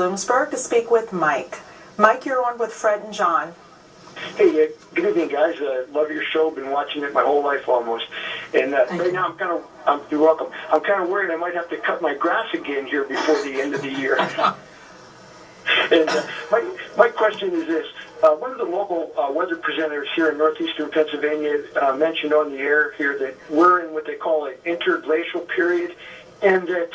Bloomsburg to speak with Mike. Mike, you're on with Fred and John. Hey, good evening, guys. Love your show. Been watching it my whole life almost. And right now, you're welcome. I'm kind of worried I might have to cut my grass again here before the end of the year. And my question is this. One of the local weather presenters here in northeastern Pennsylvania mentioned on the air here that we're in what they call an interglacial period, and that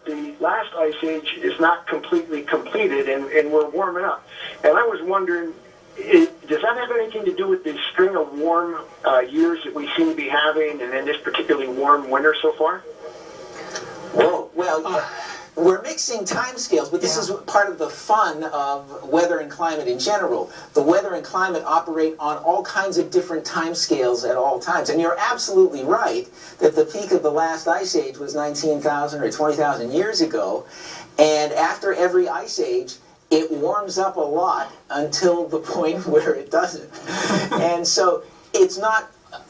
the last ice age is not completely completed, and we're warming up. And I was wondering, does that have anything to do with the string of warm years that we seem to be having, and then this particularly warm winter so far? Well, we're mixing timescales, but this is part of the fun of weather and climate in general. The weather and climate operate on all kinds of different timescales at all times. And you're absolutely right that the peak of the last ice age was 19,000 or 20,000 years ago. And after every ice age, it warms up a lot until the point where it doesn't. And so it's not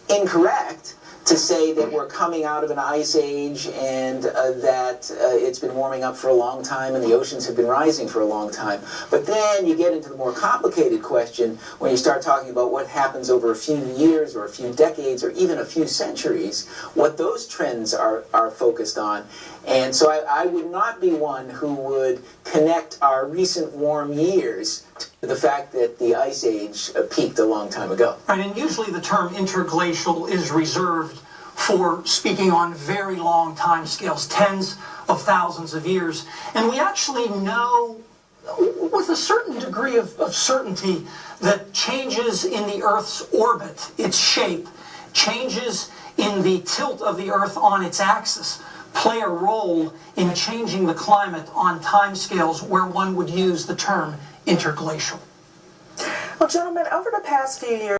incorrect to say that we're coming out of an ice age and that it's been warming up for a long time and the oceans have been rising for a long time. But then you get into the more complicated question when you start talking about what happens over a few years or a few decades or even a few centuries, what those trends are focused on. And so I would not be one who would connect our recent warm years to the fact that the ice age peaked a long time ago. Right, and usually the term interglacial is reserved for speaking on very long time scales, tens of thousands of years. And we actually know with a certain degree of certainty that changes in the Earth's orbit, its shape, changes in the tilt of the Earth on its axis, play a role in changing the climate on timescales where one would use the term interglacial. Well, gentlemen, over the past few years,